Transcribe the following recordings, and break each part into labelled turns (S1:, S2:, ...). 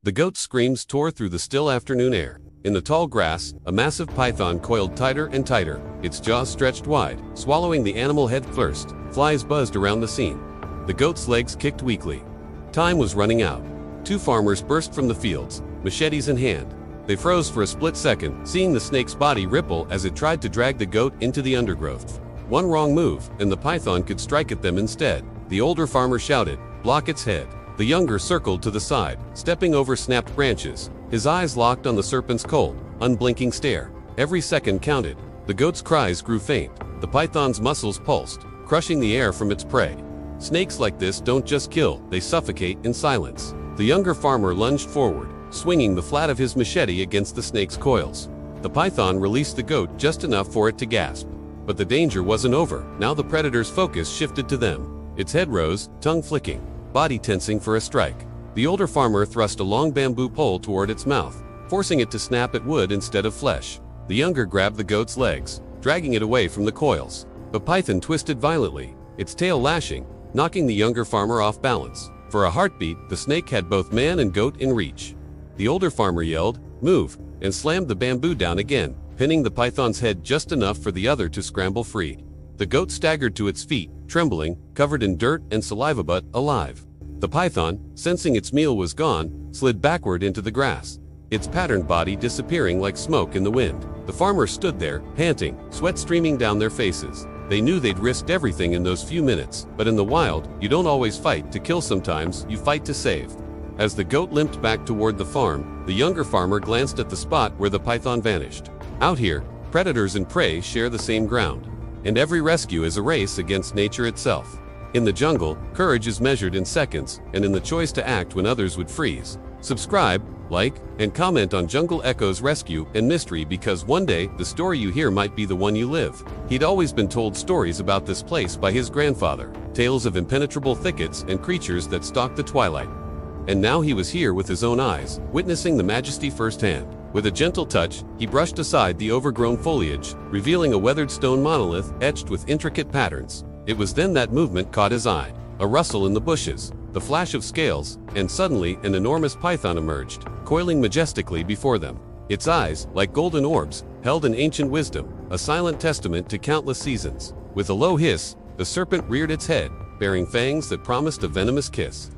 S1: The goat's screams tore through the still afternoon air. In the tall grass, a massive python coiled tighter and tighter, its jaws stretched wide, swallowing the animal head first. Flies buzzed around the scene. The goat's legs kicked weakly. Time was running out. Two farmers burst from the fields, machetes in hand. They froze for a split second, seeing the snake's body ripple as it tried to drag the goat into the undergrowth. One wrong move, and the python could strike at them instead. The older farmer shouted, "Block its head." The younger circled to the side, stepping over snapped branches, his eyes locked on the serpent's cold, unblinking stare. Every second counted. The goat's cries grew faint. The python's muscles pulsed, crushing the air from its prey. Snakes like this don't just kill, they suffocate in silence. The younger farmer lunged forward, swinging the flat of his machete against the snake's coils. The python released the goat just enough for it to gasp. But the danger wasn't over. Now the predator's focus shifted to them. Its head rose, tongue flicking, body tensing for a strike. The older farmer thrust a long bamboo pole toward its mouth, forcing it to snap at wood instead of flesh. The younger grabbed the goat's legs, dragging it away from the coils. The python twisted violently, its tail lashing, knocking the younger farmer off balance. For a heartbeat, the snake had both man and goat in reach. The older farmer yelled, "Move," and slammed the bamboo down again, pinning the python's head just enough for the other to scramble free. The goat staggered to its feet, trembling, covered in dirt and saliva but alive. The python, sensing its meal was gone, slid backward into the grass, its patterned body disappearing like smoke in the wind. The farmers stood there, panting, sweat streaming down their faces. They knew they'd risked everything in those few minutes, but in the wild, you don't always fight to kill, sometimes you fight to save. As the goat limped back toward the farm, the younger farmer glanced at the spot where the python vanished. Out here, predators and prey share the same ground, and every rescue is a race against nature itself. In the jungle, courage is measured in seconds, and in the choice to act when others would freeze. Subscribe, like, and comment on Jungle Echo's rescue and mystery, because one day, the story you hear might be the one you live. He'd always been told stories about this place by his grandfather, tales of impenetrable thickets and creatures that stalked the twilight. And now he was here with his own eyes, witnessing the majesty firsthand. With a gentle touch, he brushed aside the overgrown foliage, revealing a weathered stone monolith etched with intricate patterns. It was then that movement caught his eye. A rustle in the bushes, the flash of scales, and suddenly an enormous python emerged, coiling majestically before them. Its eyes, like golden orbs, held an ancient wisdom, a silent testament to countless seasons. With a low hiss, the serpent reared its head, bearing fangs that promised a venomous kiss.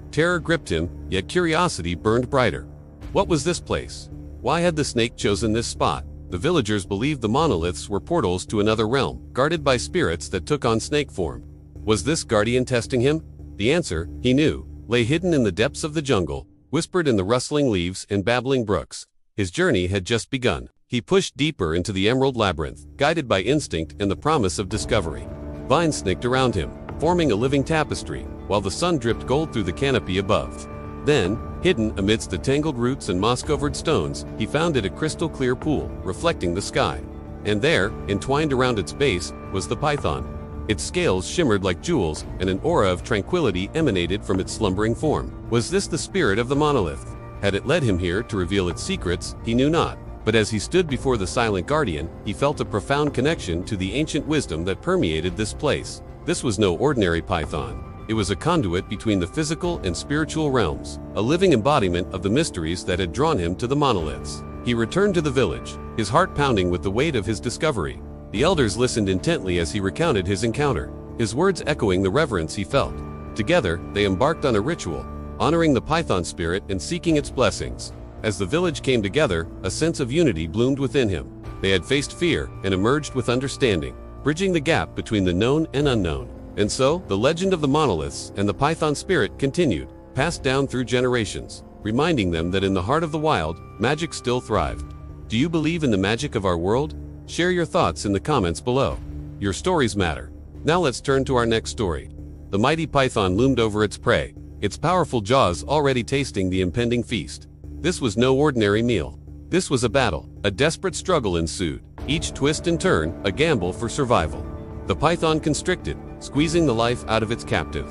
S1: Terror gripped him, yet curiosity burned brighter. What was this place? Why had the snake chosen this spot? The villagers believed the monoliths were portals to another realm, guarded by spirits that took on snake form. Was this guardian testing him? The answer, he knew, lay hidden in the depths of the jungle, whispered in the rustling leaves and babbling brooks. His journey had just begun. He pushed deeper into the emerald labyrinth, guided by instinct and the promise of discovery. Vines snaked around him, forming a living tapestry, while the sun dripped gold through the canopy above. Then, hidden amidst the tangled roots and moss-covered stones, he found it a crystal-clear pool, reflecting the sky. And there, entwined around its base, was the python. Its scales shimmered like jewels, and an aura of tranquility emanated from its slumbering form. Was this the spirit of the monolith? Had it led him here to reveal its secrets? He knew not. But as he stood before the silent guardian, he felt a profound connection to the ancient wisdom that permeated this place. This was no ordinary python. It was a conduit between the physical and spiritual realms, a living embodiment of the mysteries that had drawn him to the monoliths. He returned to the village, his heart pounding with the weight of his discovery. The elders listened intently as he recounted his encounter, his words echoing the reverence he felt. Together, they embarked on a ritual, honoring the python spirit and seeking its blessings. As the village came together, a sense of unity bloomed within him. They had faced fear and emerged with understanding, bridging the gap between the known and unknown. And so, the legend of the monoliths and the python spirit continued, passed down through generations, reminding them that in the heart of the wild, magic still thrived. Do you believe in the magic of our world? Share your thoughts in the comments below. Your stories matter. Now let's turn to our next story. The mighty python loomed over its prey, its powerful jaws already tasting the impending feast. This was no ordinary meal. This was a battle. A desperate struggle ensued, each twist and turn a gamble for survival. The python constricted, squeezing the life out of its captive.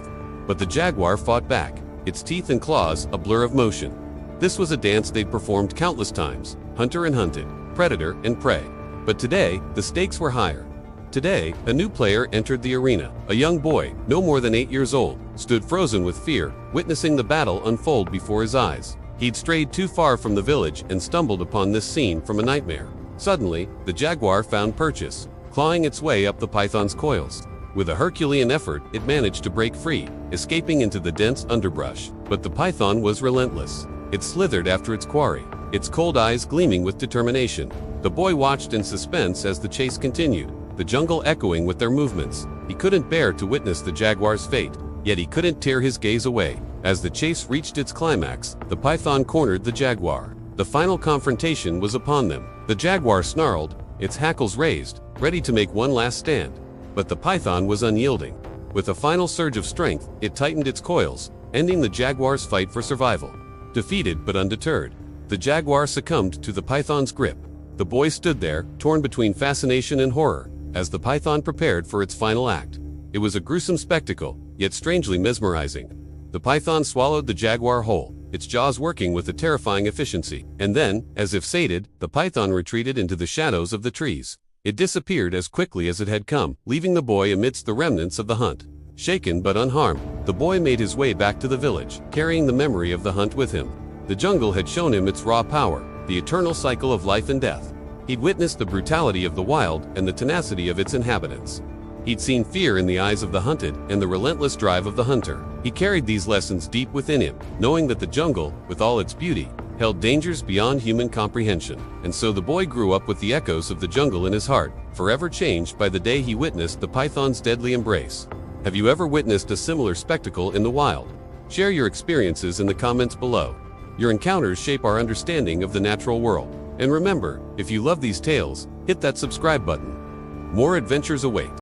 S1: But the jaguar fought back, its teeth and claws a blur of motion. This was a dance they'd performed countless times, hunter and hunted, predator and prey. But today, the stakes were higher. Today, a new player entered the arena. A young boy, no more than 8 years old, stood frozen with fear, witnessing the battle unfold before his eyes. He'd strayed too far from the village and stumbled upon this scene from a nightmare. Suddenly, the jaguar found purchase, clawing its way up the python's coils. With a Herculean effort, it managed to break free, escaping into the dense underbrush. But the python was relentless. It slithered after its quarry, its cold eyes gleaming with determination. The boy watched in suspense as the chase continued, the jungle echoing with their movements. He couldn't bear to witness the jaguar's fate, yet he couldn't tear his gaze away. As the chase reached its climax, the python cornered the jaguar. The final confrontation was upon them. The jaguar snarled, its hackles raised, ready to make one last stand. But the python was unyielding. With a final surge of strength, it tightened its coils, ending the jaguar's fight for survival. Defeated but undeterred, the jaguar succumbed to the python's grip. The boy stood there, torn between fascination and horror, as the python prepared for its final act. It was a gruesome spectacle, yet strangely mesmerizing. The python swallowed the jaguar whole, its jaws working with a terrifying efficiency. And then, as if sated, the python retreated into the shadows of the trees. It disappeared as quickly as it had come, leaving the boy amidst the remnants of the hunt. Shaken but unharmed, the boy made his way back to the village, carrying the memory of the hunt with him. The jungle had shown him its raw power, the eternal cycle of life and death. He'd witnessed the brutality of the wild and the tenacity of its inhabitants. He'd seen fear in the eyes of the hunted and the relentless drive of the hunter. He carried these lessons deep within him, knowing that the jungle, with all its beauty, held dangers beyond human comprehension. And so the boy grew up with the echoes of the jungle in his heart, forever changed by the day he witnessed the python's deadly embrace. Have you ever witnessed a similar spectacle in the wild? Share your experiences in the comments below. Your encounters shape our understanding of the natural world. And remember, if you love these tales, hit that subscribe button. More adventures await.